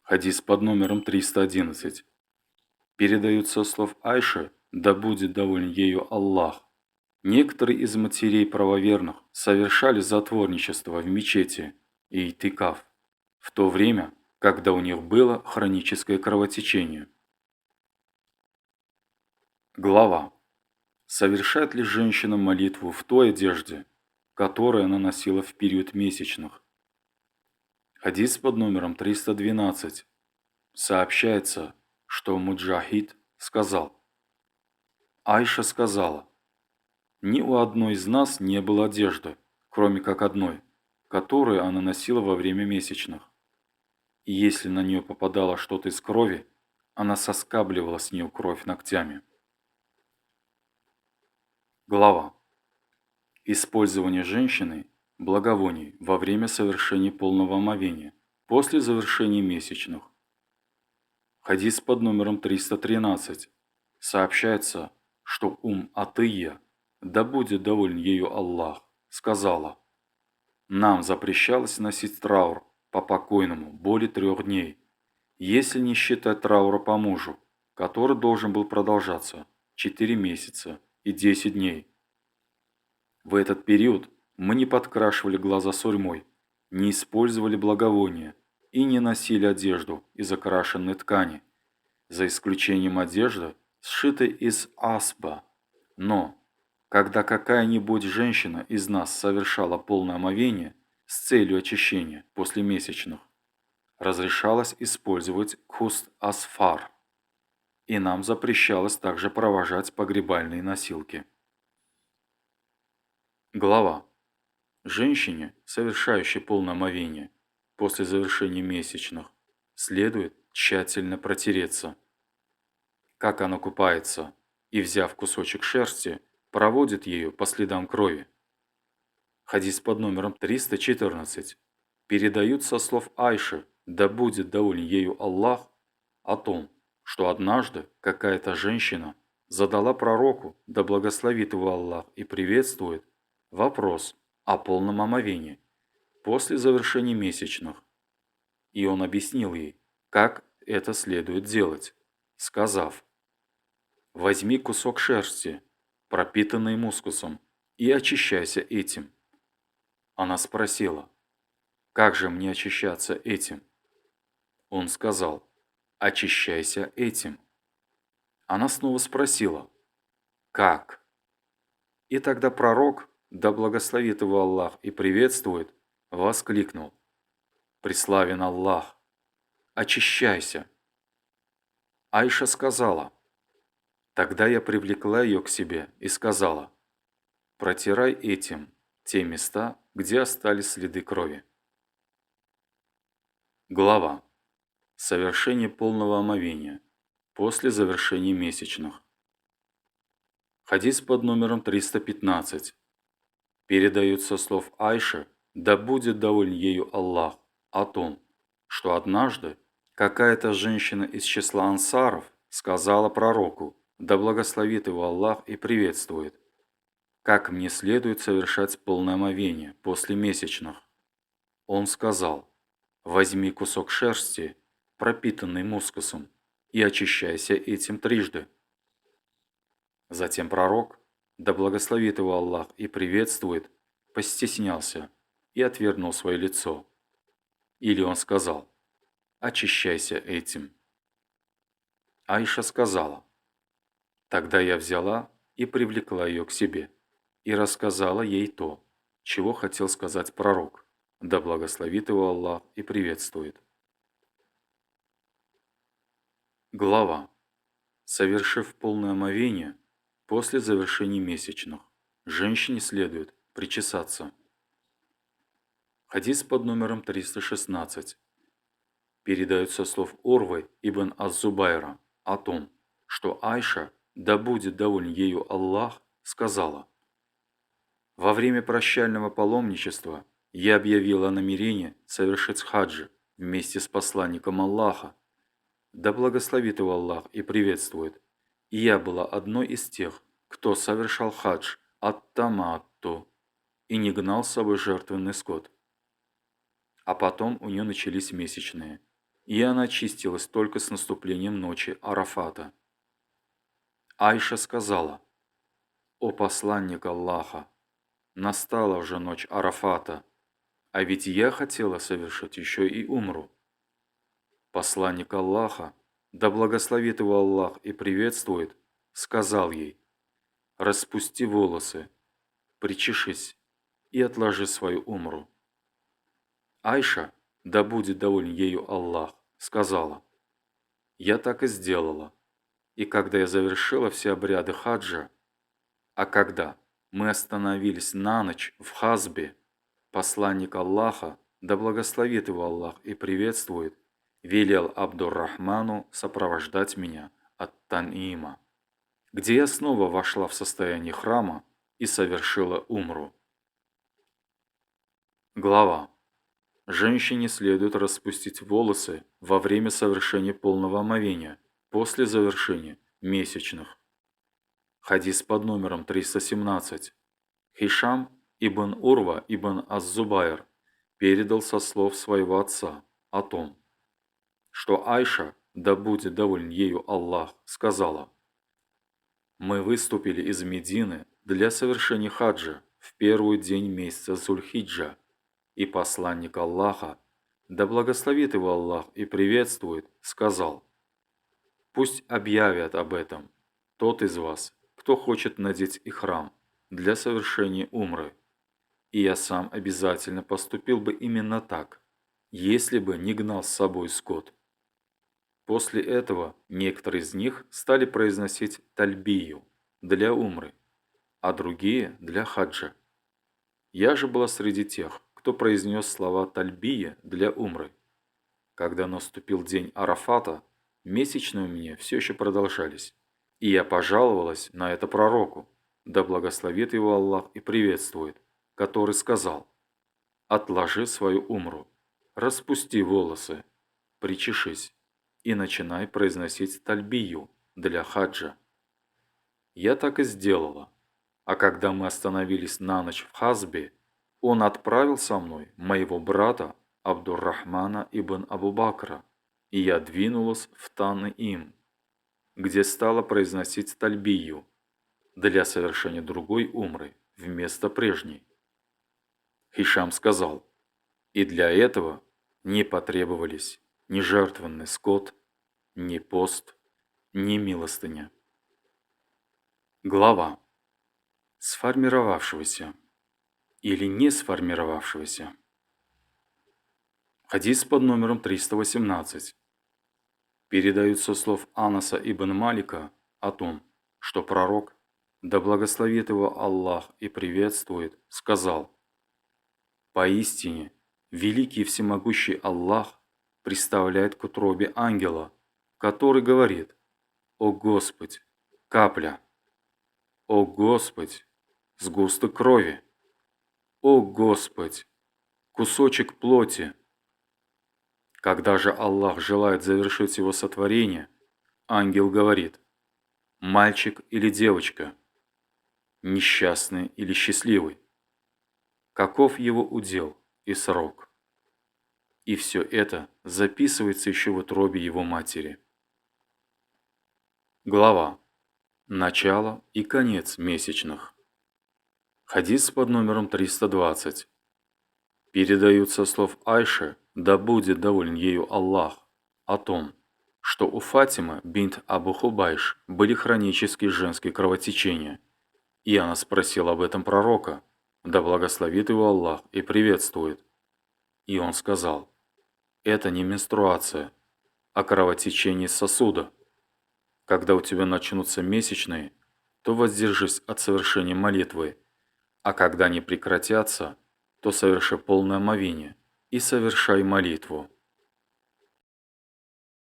Хадис под номером 311. Передается слов Айши, да будет доволен ею Аллах. Некоторые из матерей правоверных совершали затворничество в мечети и ийтикаф, в то время, когда у них было хроническое кровотечение. Глава. Совершает ли женщина молитву в той одежде, которую она носила в период месячных? Хадис под номером 312. Сообщается, что Муджахид сказал. Айша сказала, ни у одной из нас не было одежды, кроме как одной, которую она носила во время месячных. И если на нее попадало что-то из крови, она соскабливала с нее кровь ногтями. Глава. Использование женщиной благовоний во время совершения полного омовения после завершения месячных. Хадис под номером 313. Сообщается, что Атыя, да будет доволен ею Аллах, сказала, нам запрещалось носить траур по покойному более 3 дней, если не считать траура по мужу, который должен был продолжаться 4 месяца и 10 дней. В этот период мы не подкрашивали глаза сурьмой, не использовали благовония и не носили одежду из окрашенной ткани, за исключением одежды, сшитой из асба. Но, когда какая-нибудь женщина из нас совершала полное омовение с целью очищения после месячных, разрешалось использовать куст-асфар, и нам запрещалось также провожать погребальные носилки. Глава. Женщине, совершающей полное омовение после завершения месячных, следует тщательно протереться. Как она купается и, взяв кусочек шерсти, проводит ее по следам крови. Хадис под номером 314 передают со слов Айши, да будет доволен ею Аллах, о том, что однажды какая-то женщина задала пророку, да благословит его Аллах и приветствует, вопрос о полном омовении после завершения месячных. И он объяснил ей, как это следует делать, сказав, возьми кусок шерсти, пропитанный мускусом, и очищайся этим. Она спросила, как же мне очищаться этим? Он сказал, очищайся этим. Она снова спросила, как? И тогда пророк, да благословит его Аллах и приветствует, воскликнул, преславен Аллах, очищайся. Айша сказала, тогда я привлекла ее к себе и сказала, протирай этим те места, где остались следы крови. Глава. Совершение полного омовения после завершения месячных. Хадис под номером 315. Передают со слов Айши, да будет доволен ею Аллах, о том, что однажды какая-то женщина из числа ансаров сказала пророку, да благословит его Аллах и приветствует, как мне следует совершать полное омовение после месячных. Он сказал, возьми кусок шерсти, пропитанный мускусом, и очищайся этим трижды. Затем пророк, да благословит его Аллах и приветствует, постеснялся и отвернул свое лицо. Или он сказал, очищайся этим. Айша сказала, тогда я взяла и привлекла ее к себе и рассказала ей то, чего хотел сказать пророк, да благословит его Аллах и приветствует. Глава. Совершив полное омовение после завершения месячных, женщине следует причесаться. Хадис под номером 316. Передают со слов Урвы ибн Аз-Зубайра о том, что Айша, да будет доволен ею Аллах, сказала, во время прощального паломничества я объявила намерение совершить хаджи вместе с посланником Аллаха, да благословит его Аллах и приветствует. И я была одной из тех, кто совершал хадж ат-таматту и не гнал с собой жертвенный скот. А потом у нее начались месячные. и она очистилась только с наступлением ночи Арафата. Айша сказала: «О посланник Аллаха, настала уже ночь Арафата, а ведь я хотела совершить еще и умру». Посланник Аллаха, да благословит его Аллах и приветствует, сказал ей: «Распусти волосы, причешись и отложи свою умру». Айша, да будет доволен ею Аллах, сказала: «Я так и сделала, и когда я завершила все обряды хаджа, а когда мы остановились на ночь в Хазбе, посланник Аллаха, да благословит его Аллах и приветствует, велел Абдур-Рахману сопровождать меня от Танима, где я снова вошла в состояние храма и совершила умру». Глава. Женщине следует распустить волосы во время совершения полного омовения, после завершения месячных. Хадис под номером 317. Хишам ибн Урва ибн Аз-Зубайр передал со слов своего отца о том, что Айша, да будет доволен ею Аллах, сказала: «Мы выступили из Медины для совершения хаджа в первый день месяца Зуль-Хиджа, и посланник Аллаха, да благословит его Аллах и приветствует, сказал: пусть объявят об этом тот из вас, кто хочет надеть ихрам для совершения умры. И я сам обязательно поступил бы именно так, если бы не гнал с собой скот». После этого некоторые из них стали произносить тальбию для умры, а другие для хаджа. Я же была среди тех, кто произнес слова тальбия для умры. Когда наступил день Арафата, месячные у меня все еще продолжались, и я пожаловалась на это пророку, да благословит его Аллах и приветствует, который сказал: «Отложи свою умру, распусти волосы, причешись и начинай произносить тальбию для хаджа». Я так и сделала, а когда мы остановились на ночь в Хазбе, он отправил со мной моего брата Абдур-Рахмана ибн Абу-Бакра, и я двинулась в Танаим, где стала произносить тальбию для совершения другой умры вместо прежней. Хишам сказал: «И для этого не потребовались ни жертвенный скот, ни пост, ни милостыня». Глава. Сформировавшегося или не сформировавшегося. Хадис под номером 318. Передают со слов Анаса ибн Малика о том, что пророк, да благословит его Аллах и приветствует, сказал: «Поистине, великий и всемогущий Аллах представляет к утробе ангела, который говорит: О Господь, капля! О Господь, сгусток крови! О Господь, кусочек плоти!» Когда же Аллах желает завершить его сотворение, ангел говорит: «Мальчик или девочка, несчастный или счастливый, каков его удел и срок». И все это записывается еще в утробе его матери. Глава. Начало и конец месячных. Хадис под номером 320. Передают со слов Айши, да будет доволен ею Аллах, о том, что у Фатимы бинт Абу Хубайш были хронические женские кровотечения, и она спросила об этом пророка, да благословит его Аллах и приветствует. И он сказал: «Это не менструация, а кровотечение сосуда. Когда у тебя начнутся месячные, то воздержись от совершения молитвы, а когда они прекратятся, то соверши полное омовение и совершай молитву».